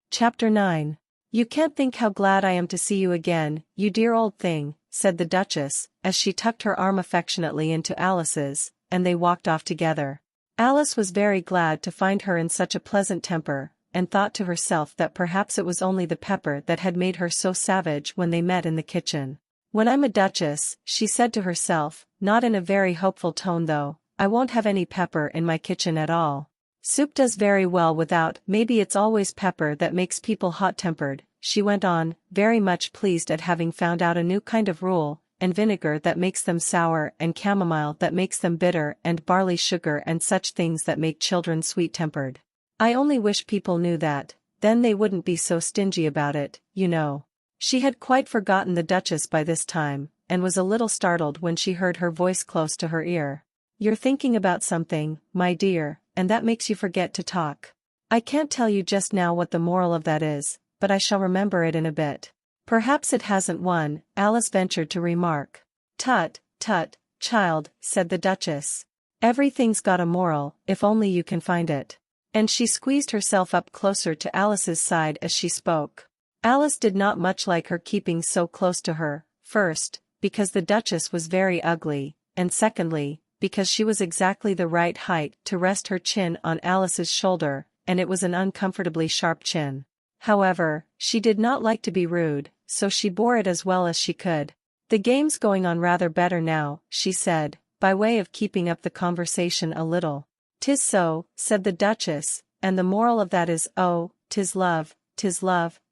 Chapter 9. You can't think how glad I am to see you again, you dear old thing, said the Duchess, as she tucked her arm affectionately into Alice's, and they walked off together. Alice was very glad to find her in such a pleasant temper, and thought to herself that perhaps it was only the pepper that had made her so savage when they met in the kitchen. When I'm a duchess, she said to herself, not in a very hopeful tone though, I won't have any pepper in my kitchen at all. Soup does very well without, maybe it's always pepper that makes people hot-tempered, she went on, very much pleased at having found out a new kind of rule, and vinegar that makes them sour and chamomile that makes them bitter and barley sugar and such things that make children sweet-tempered. I only wish people knew that, then they wouldn't be so stingy about it, you know. She had quite forgotten the Duchess by this time, and was a little startled when she heard her voice close to her ear. You're thinking about something, my dear, and that makes you forget to talk. I can't tell you just now what the moral of that is, but I shall remember it in a bit. Perhaps it hasn't one, Alice ventured to remark. Tut, tut, child, said the Duchess. Everything's got a moral, if only you can find it. And she squeezed herself up closer to Alice's side as she spoke. Alice did not much like her keeping so close to her, first, because the Duchess was very ugly, and secondly, because she was exactly the right height to rest her chin on Alice's shoulder, and it was an uncomfortably sharp chin. However, she did not like to be rude, so she bore it as well as she could. The game's going on rather better now, she said, by way of keeping up the conversation a little. 'Tis so, said the Duchess, and the moral of that is, oh, 'tis love,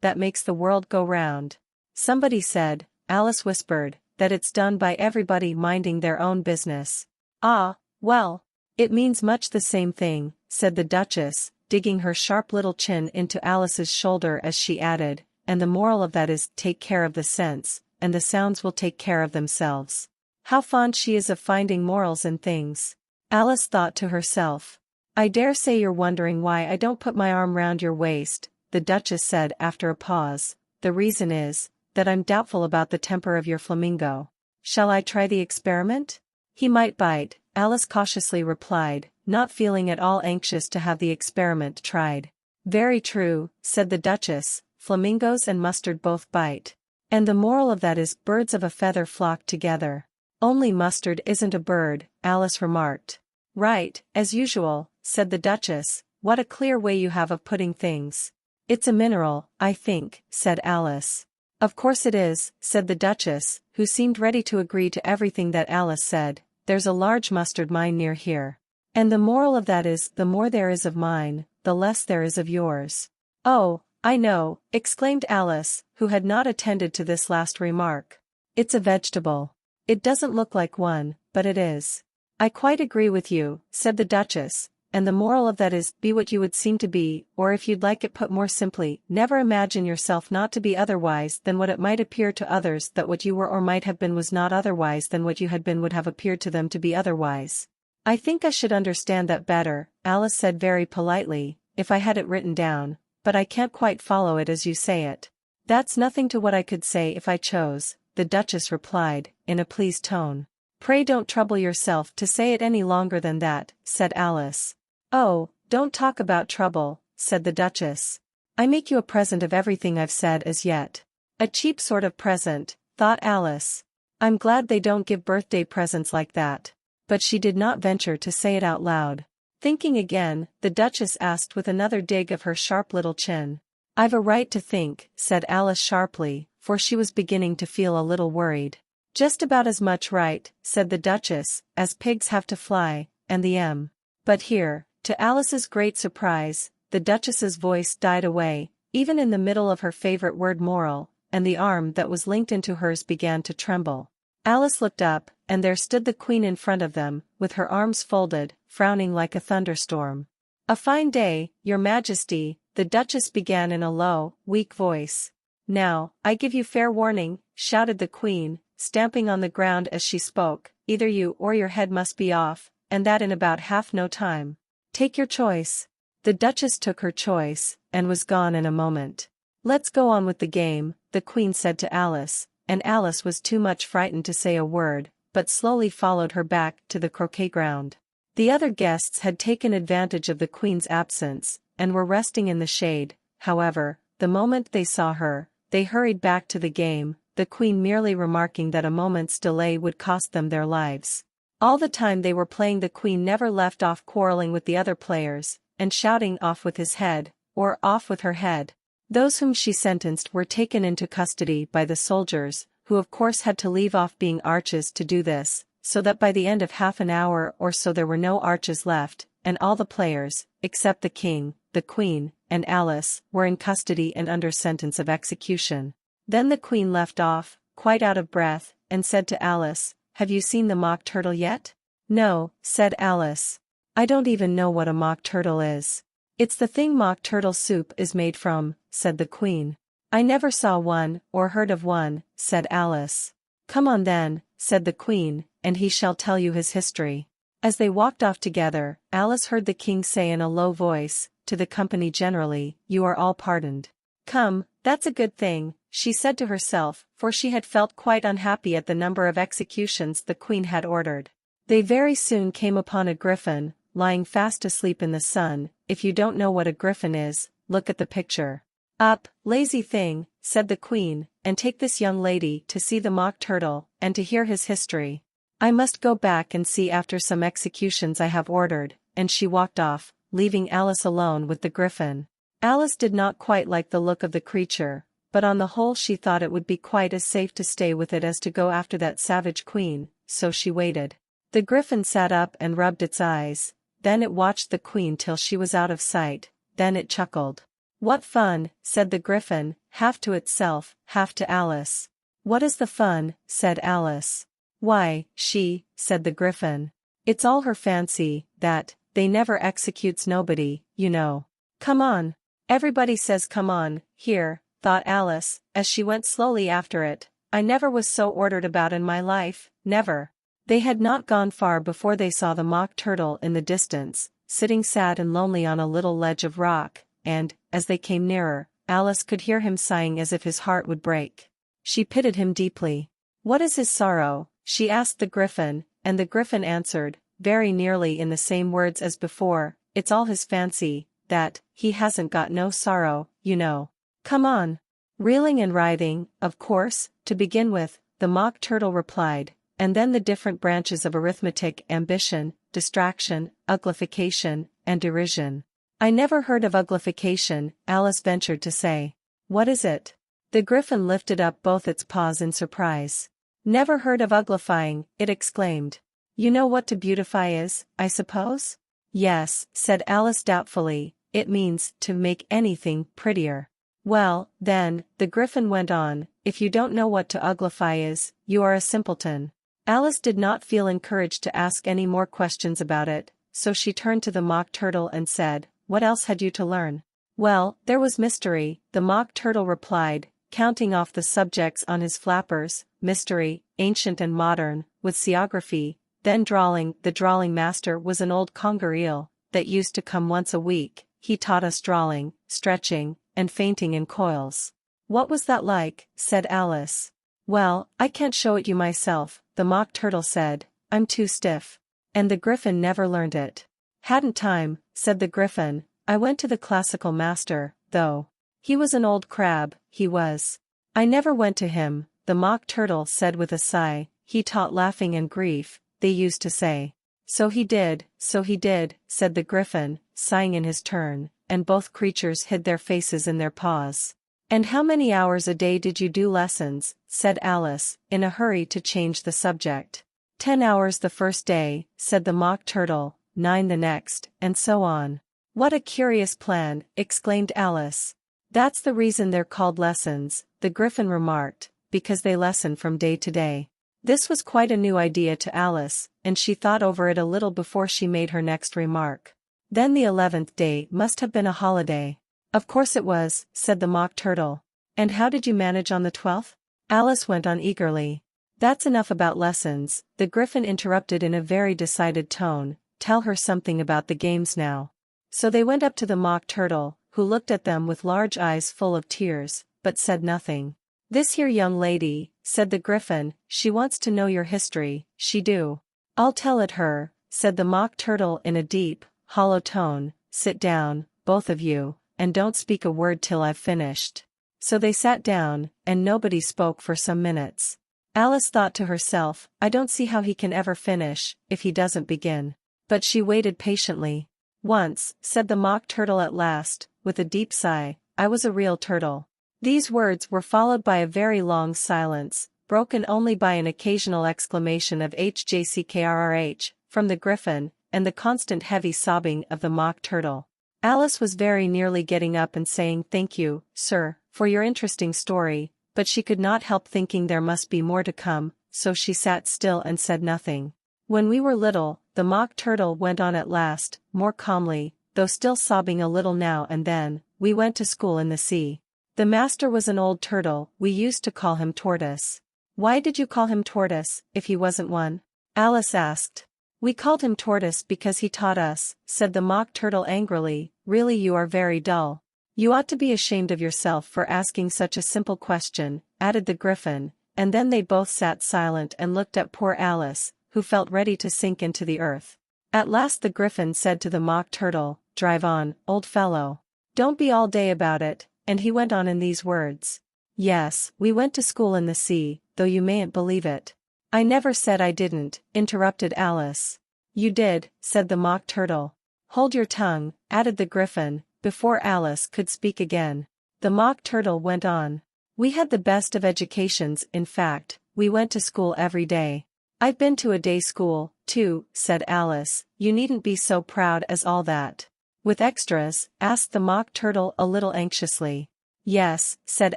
that makes the world go round. Somebody said, Alice whispered, that it's done by everybody minding their own business. Ah, well, it means much the same thing, said the Duchess, digging her sharp little chin into Alice's shoulder as she added, and the moral of that is take care of the sense, and the sounds will take care of themselves. How fond she is of finding morals in things. Alice thought to herself. I dare say you're wondering why I don't put my arm round your waist, the Duchess said after a pause. The reason is, that I'm doubtful about the temper of your flamingo. Shall I try the experiment? He might bite, Alice cautiously replied, not feeling at all anxious to have the experiment tried. Very true, said the Duchess, flamingos and mustard both bite. And the moral of that is birds of a feather flock together. Only mustard isn't a bird, Alice remarked. Right, as usual, said the Duchess, what a clear way you have of putting things. It's a mineral, I think, said Alice. Of course it is, said the Duchess, who seemed ready to agree to everything that Alice said. There's a large mustard mine near here. And the moral of that is, the more there is of mine, the less there is of yours. Oh, I know, exclaimed Alice, who had not attended to this last remark. It's a vegetable. It doesn't look like one, but it is. I quite agree with you, said the Duchess, and the moral of that is, be what you would seem to be, or if you'd like it put more simply, never imagine yourself not to be otherwise than what it might appear to others that what you were or might have been was not otherwise than what you had been would have appeared to them to be otherwise. I think I should understand that better, Alice said very politely, if I had it written down, but I can't quite follow it as you say it. That's nothing to what I could say if I chose, the Duchess replied, in a pleased tone. Pray don't trouble yourself to say it any longer than that, said Alice. Oh, don't talk about trouble, said the Duchess. I make you a present of everything I've said as yet. A cheap sort of present, thought Alice. I'm glad they don't give birthday presents like that. But she did not venture to say it out loud. Thinking again, the Duchess asked with another dig of her sharp little chin. I've a right to think, said Alice sharply, for she was beginning to feel a little worried. Just about as much right, said the Duchess, as pigs have to fly, and the M. But here, to Alice's great surprise, the Duchess's voice died away, even in the middle of her favorite word moral, and the arm that was linked into hers began to tremble. Alice looked up, and there stood the Queen in front of them, with her arms folded, frowning like a thunderstorm. A fine day, your Majesty, the Duchess began in a low, weak voice. Now, I give you fair warning, shouted the Queen, stamping on the ground as she spoke, either you or your head must be off, and that in about half no time. Take your choice. The Duchess took her choice, and was gone in a moment. Let's go on with the game, the Queen said to Alice, and Alice was too much frightened to say a word, but slowly followed her back to the croquet ground. The other guests had taken advantage of the Queen's absence, and were resting in the shade, however, the moment they saw her, they hurried back to the game, the queen merely remarking that a moment's delay would cost them their lives. All the time they were playing, the queen never left off quarreling with the other players, and shouting "off with his head," or "off with her head." Those whom she sentenced were taken into custody by the soldiers, who of course had to leave off being arches to do this, so that by the end of half an hour or so there were no arches left, and all the players, except the king, the queen, and Alice, were in custody and under sentence of execution. Then the queen left off, quite out of breath, and said to Alice, "Have you seen the mock turtle yet?" "No," said Alice. "I don't even know what a mock turtle is." "It's the thing mock turtle soup is made from," said the queen. "I never saw one, or heard of one," said Alice. "Come on then," said the queen, "and he shall tell you his history." As they walked off together, Alice heard the king say in a low voice, to the company generally, "You are all pardoned." "Come, that's a good thing," she said to herself, for she had felt quite unhappy at the number of executions the queen had ordered. They very soon came upon a griffin, lying fast asleep in the sun. If you don't know what a griffin is, look at the picture. "Up, lazy thing," said the queen, "and take this young lady to see the mock turtle, and to hear his history. I must go back and see after some executions I have ordered," and she walked off, leaving Alice alone with the griffin. Alice did not quite like the look of the creature, but on the whole she thought it would be quite as safe to stay with it as to go after that savage queen, so she waited. The griffin sat up and rubbed its eyes, then it watched the queen till she was out of sight, then it chuckled. "What fun," said the griffin, half to itself, half to Alice. "What is the fun?" said Alice. "Why, said the griffin. "It's all her fancy, that, they never executes nobody, you know. Come on." "Everybody says come on, here," thought Alice, as she went slowly after it. "I never was so ordered about in my life, never." They had not gone far before they saw the mock turtle in the distance, sitting sad and lonely on a little ledge of rock, and, as they came nearer, Alice could hear him sighing as if his heart would break. She pitied him deeply. "What is his sorrow?" she asked the griffin, and the griffin answered, very nearly in the same words as before, "It's all his fancy, that, he hasn't got no sorrow, you know. Come on." "Reeling and writhing, of course, to begin with," the mock turtle replied, "and then the different branches of arithmetic, ambition, distraction, uglification, and derision." "I never heard of uglification," Alice ventured to say. "What is it?" The griffin lifted up both its paws in surprise. "Never heard of uglifying," it exclaimed. "You know what to beautify is, I suppose?" "Yes," said Alice doubtfully, "it means to make anything prettier." "Well, then," the griffin went on, "if you don't know what to uglify is, you are a simpleton." Alice did not feel encouraged to ask any more questions about it, so she turned to the mock turtle and said, "What else had you to learn?" "Well, there was mystery," the mock turtle replied, counting off the subjects on his flappers: mystery, ancient and modern, with seaography, then drawling. The drawling master was an old conger eel, that used to come once a week. He taught us drawling, stretching, and fainting in coils. "What was that like?" said Alice. "Well, I can't show it you myself," the mock turtle said, "I'm too stiff." And the griffin never learned it. "Hadn't time," said the griffin. "I went to the classical master, though. He was an old crab, he was." "I never went to him," the mock turtle said with a sigh. "He taught laughing and grief, they used to say." So he did," said the griffin, sighing in his turn, and both creatures hid their faces in their paws. "And how many hours a day did you do lessons?" said Alice, in a hurry to change the subject. 10 hours the first day," said the mock turtle, 9 the next, and so on. "What a curious plan," exclaimed Alice. "That's the reason they're called lessons," the griffin remarked, "because they lesson from day to day." This was quite a new idea to Alice, and she thought over it a little before she made her next remark. "Then the 11th day must have been a holiday." "Of course it was," said the mock turtle. "And how did you manage on the 12th? Alice went on eagerly. "That's enough about lessons," the griffin interrupted in a very decided tone. "Tell her something about the games now." So they went up to the mock turtle, who looked at them with large eyes full of tears, but said nothing. "This here young lady," said the griffin, "she wants to know your history, she do." "I'll tell it her," said the mock turtle in a deep, hollow tone. "Sit down, both of you, and don't speak a word till I've finished." So they sat down, and nobody spoke for some minutes. Alice thought to herself, "I don't see how he can ever finish, if he doesn't begin." But she waited patiently. "Once," said the Mock Turtle at last, with a deep sigh, "I was a real turtle." These words were followed by a very long silence, broken only by an occasional exclamation of "HJCKRRH" from the Griffin, and the constant heavy sobbing of the Mock Turtle. Alice was very nearly getting up and saying, "Thank you, sir, for your interesting story," but she could not help thinking there must be more to come, so she sat still and said nothing. "When we were little," the Mock Turtle went on at last, more calmly, though still sobbing a little now and then, "we went to school in the sea. The master was an old turtle, we used to call him Tortoise." "Why did you call him Tortoise, if he wasn't one?" Alice asked. "We called him Tortoise because he taught us," said the Mock Turtle angrily. "Really, you are very dull. You ought to be ashamed of yourself for asking such a simple question," added the Griffin, and then they both sat silent and looked at poor Alice, who felt ready to sink into the earth. At last the Griffin said to the Mock Turtle, "Drive on, old fellow. Don't be all day about it," and he went on in these words. "Yes, we went to school in the sea, though you mayn't believe it." "I never said I didn't," interrupted Alice. "You did," said the Mock Turtle. "Hold your tongue," added the Griffin, before Alice could speak again. The Mock Turtle went on. "We had the best of educations, in fact, we went to school every day." "I've been to a day school, too," said Alice. "You needn't be so proud as all that." "With extras?" asked the Mock Turtle a little anxiously. "Yes," said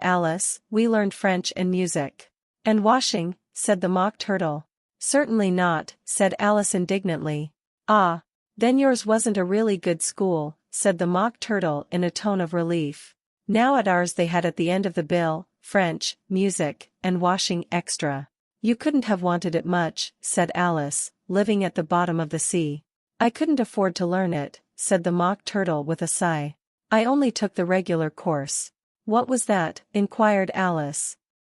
Alice, "we learned French and music." "And washing?" said the Mock Turtle. "Certainly not," said Alice indignantly. "Ah, then yours wasn't a really good school," said the Mock Turtle in a tone of relief. Now at ours they had at the end of the bill, French, music, and washing extra. "You couldn't have wanted it much," said Alice, living at the bottom of the sea. "I couldn't afford to learn it," said the Mock Turtle with a sigh. "I only took the regular course." "What was that?" inquired Alice.